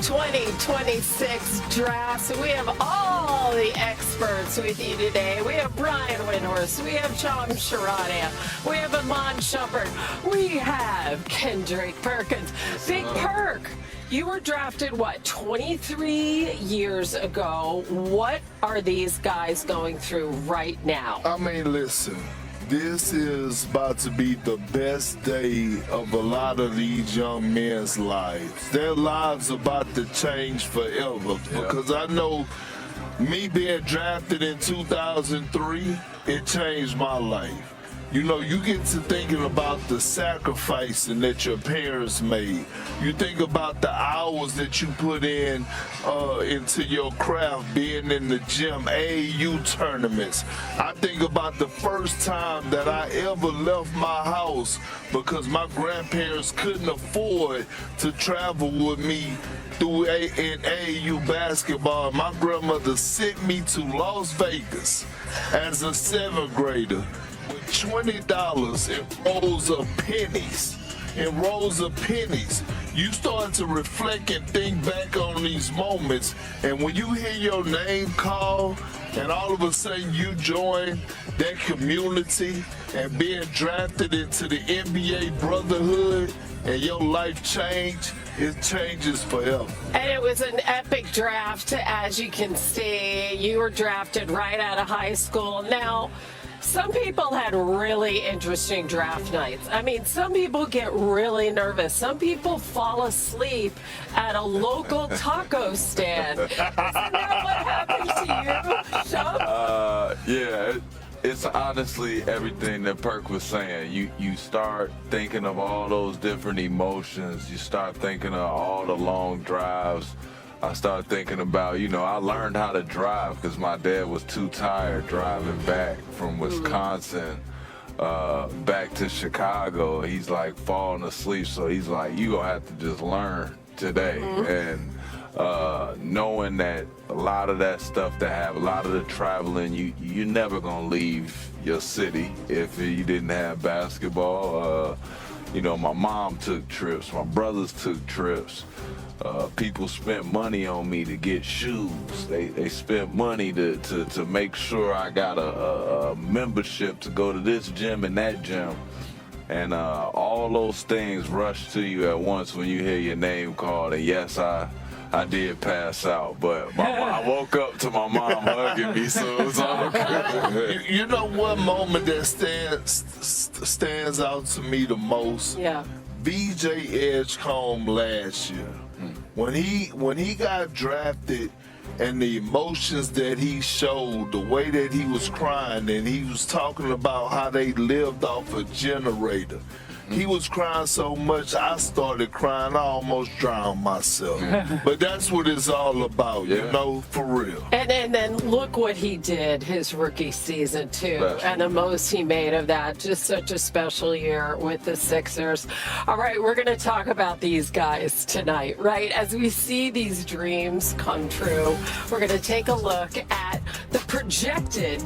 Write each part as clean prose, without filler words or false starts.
2026 draft. So we have all the experts with you today. We have Brian Windhorst. We have John Sharpe. We have Amon Shumpert. We have Kendrick Perkins. Big Perk. You were drafted, 23 years ago. What are these guys going through right now? I mean, listen. This is about to be the best day of a lot of these young men's lives. Their lives about to change forever. Because I know me being drafted in 2003, it changed my life. You know, you get to thinking about the sacrificing that your parents made. You think about the hours that you put in into your craft, being in the gym, AAU tournaments. I think about the first time that I ever left my house because my grandparents couldn't afford to travel with me through in AAU basketball. My grandmother sent me to Las Vegas as a 7th grader. With $20 in rolls of pennies. You start to reflect and think back on these moments, and when you hear your name called and all of a sudden you join that community and being drafted into the NBA brotherhood and your life change, it changes forever. And it was an epic draft, as you can see. You were drafted right out of high school. Now, some people had really interesting draft nights. I mean, some people get really nervous. Some people fall asleep at a local taco stand. Isn't that what happened to you, Sharpe? Yeah, it's honestly everything that Perk was saying. You start thinking of all those different emotions. You start thinking of all the long drives. I started thinking about, I learned how to drive because my dad was too tired driving back from Wisconsin back to Chicago. He's like falling asleep, so he's like, you gonna have to just learn today. And knowing that a lot of that stuff that have a lot of the traveling, you're never gonna leave your city if you didn't have basketball. My mom took trips, my brothers took trips. People spent money on me to get shoes. They spent money to make sure I got a membership to go to this gym and that gym. And all those things rush to you at once when you hear your name called. And yes, I did pass out, but I woke up to my mom hugging me, so it was all good. You know one moment that stands out to me the most? Yeah. VJ Edgecombe last year. When he got drafted and the emotions that he showed, the way that he was crying, and he was talking about how they lived off a generator. He was crying so much, I started crying. I almost drowned myself. But that's what it's all about, for real. And then look what he did his rookie season, too. And the most he made of that. Just such a special year with the Sixers. All right, we're going to talk about these guys tonight, right? As we see these dreams come true, we're going to take a look at the projected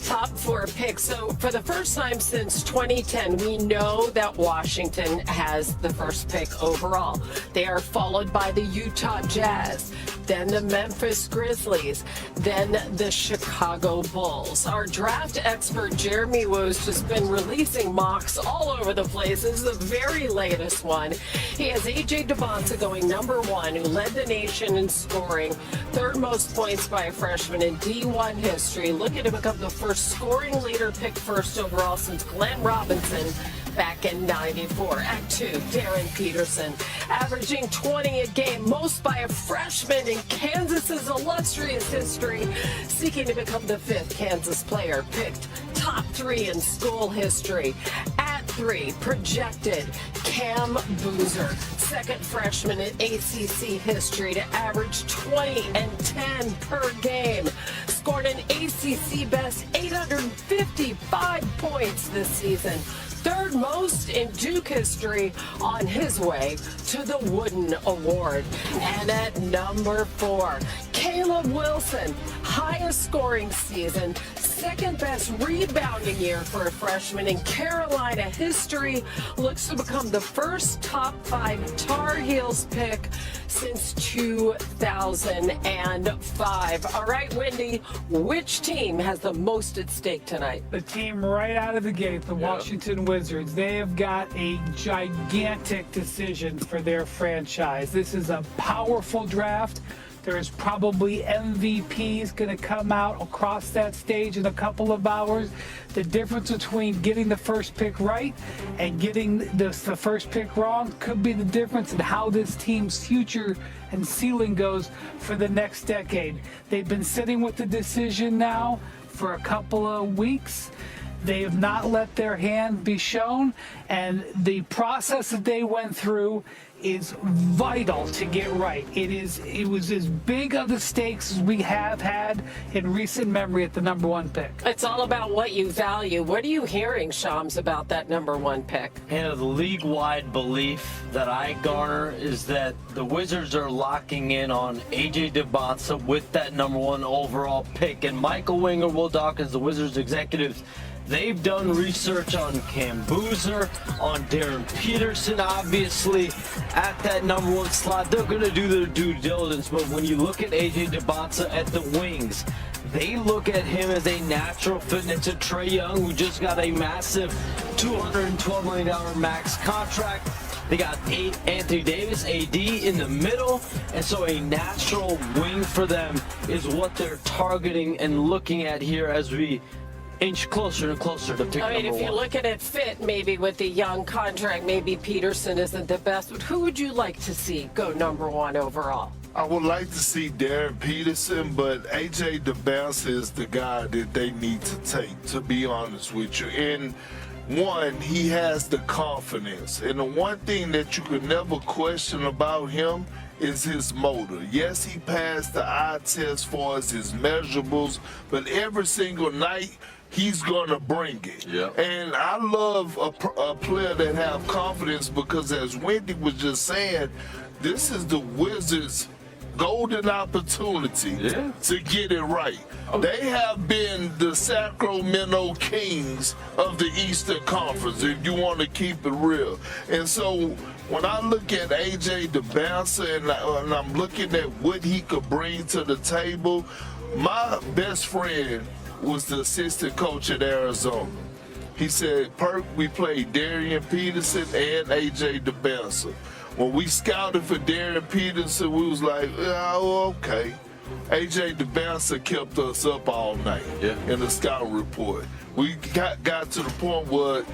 top 4 picks. So for the first time since 2010, we know that Washington has the first pick overall. They are followed by the Utah Jazz, then the Memphis Grizzlies, then the Chicago Bulls. Our draft expert, Jeremy Wo's just been releasing mocks all over the place. This is the very latest one. He has A.J. Devonta going number 1, who led the nation in scoring, 3rd most points by a freshman in D1 history, looking to become the first scoring leader picked first overall since Glenn Robinson back in '94. At 2, Darren Peterson, averaging 20 a game, most by a freshman in Kansas's illustrious history, seeking to become the 5th Kansas player picked top 3 in school history. At 3, projected Cam Boozer, 2nd freshman in ACC history to average 20 and 10 per game. Scored an ACC best 855 points this season. 3rd most in Duke history, on his way to the Wooden Award. And at number 4, Caleb Wilson, highest scoring season, 2nd best rebounding year for a freshman in Carolina history, looks to become the first top 5 Tar Heels pick since 2005. All right, Wendy, which team has the most at stake tonight? The team right out of the gate, the Washington Wizards, they have got a gigantic decision for their franchise. This is a powerful draft. There's probably MVPs going to come out across that stage in a couple of hours. The difference between getting the first pick right and getting the first pick wrong could be the difference in how this team's future and ceiling goes for the next decade. They've been sitting with the decision now for a couple of weeks. They have not let their hand be shown, and the process that they went through is vital to get right. It was as big of the stakes as we have had in recent memory at the number 1 pick. It's all about what you value. What are you hearing, Shams, about that number 1 pick? And the league-wide belief that I garner is that the Wizards are locking in on A.J. Debonsa with that number 1 overall pick. And Michael Winger, Will Dawkins, the Wizards executives, they've done research on Cam Boozer, on Darren Peterson, obviously, at that number 1 slot. They're going to do their due diligence, but when you look at A.J. Debonsa at the wings, they look at him as a natural fit into Trae Young, who just got a massive $212 million max contract. They got Anthony Davis, AD, in the middle, and so a natural wing for them is what they're targeting and looking at here as we inch closer and closer to pick I mean, number if you're 1. looking at fit, maybe with the young contract, maybe Peterson isn't the best. But who would you like to see go number 1 overall? I would like to see Darren Peterson, but A.J. Debonsa is the guy that they need to take, to be honest with you. And one, he has the confidence. And the one thing that you could never question about him is his motor. Yes, he passed the eye test for us, his measurables, but every single night, he's going to bring it. Yep. And I love a player that have confidence because, as Wendy was just saying, this is the Wizards' golden opportunity to get it right. They have been the Sacramento Kings of the Eastern Conference, if you want to keep it real. And so when I look at A.J. Debonsa and I'm looking at what he could bring to the table, my best friend was the assistant coach at Arizona. He said, Perk, we played Darian Peterson and A.J. Debonsa. When we scouted for Darian Peterson, we was like, oh, okay. A.J. Debonsa kept us up all night in the scouting report. We got to the point where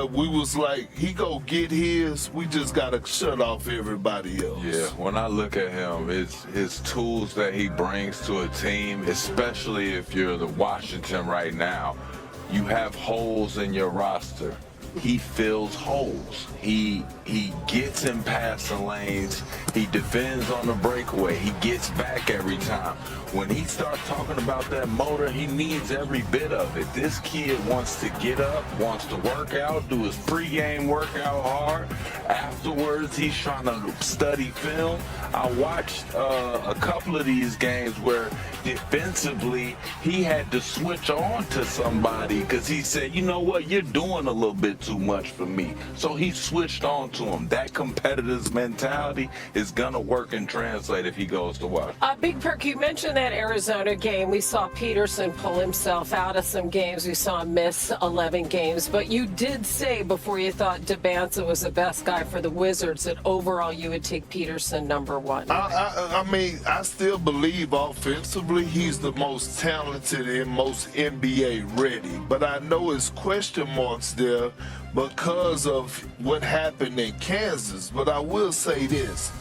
we was like, he go get his, we just got to shut off everybody else. Yeah, when I look at him, it's his tools that he brings to a team, especially if you're the Washington right now. You have holes in your roster. He fills holes. He gets in past the lanes. He defends on the breakaway. He gets back every time. When he starts talking about that motor, he needs every bit of it. This kid wants to get up, wants to work out, do his pregame workout hard. Afterwards, he's trying to study film. I watched a couple of these games where defensively he had to switch on to somebody because he said, you know what, you're doing a little bit too much for me. So he switched on to him. That competitive mentality is going to work and translate if he goes to watch. Big Perk, you mentioned that Arizona game. We saw Peterson pull himself out of some games. We saw him miss 11 games. But you did say before you thought Debonsa was the best guy for the Wizards that overall you would take Peterson number 1. I mean, I still believe offensively he's the most talented and most NBA ready. But I know it's question marks there because of what happened in Kansas. But I will say this.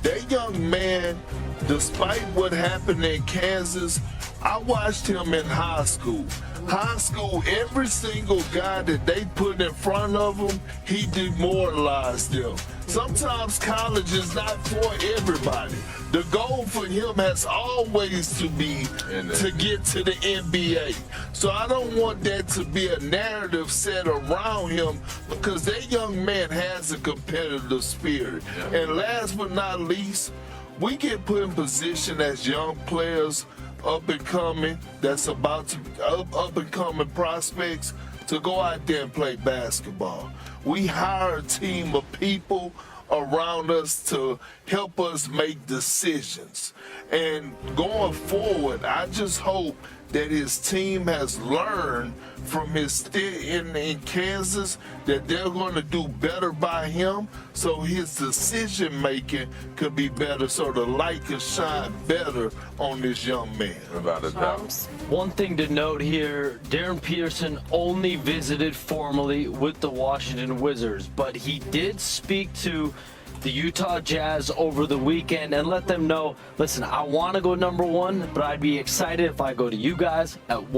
That young man, despite what happened in Kansas, I watched him in high school. High school, every single guy that they put in front of him, he demoralized them. Sometimes college is not for everybody. The goal for him has always to be to get to the NBA. So I don't want that to be a narrative set around him because that young man has a competitive spirit. And last but not least, we get put in position as young players, up and coming, that's about to up and coming prospects to go out there and play basketball. We hire a team of people around us to help us make decisions. And going forward, I just hope that his team has learned from his stint in Kansas that they're going to do better by him so his decision making could be better, so the light can shine better on this young man. Without a doubt. One thing to note here, Darren Peterson only visited formally with the Washington Wizards, but he did speak to the Utah Jazz over the weekend and let them know, listen, I want to go number one, but I'd be excited if I go to you guys at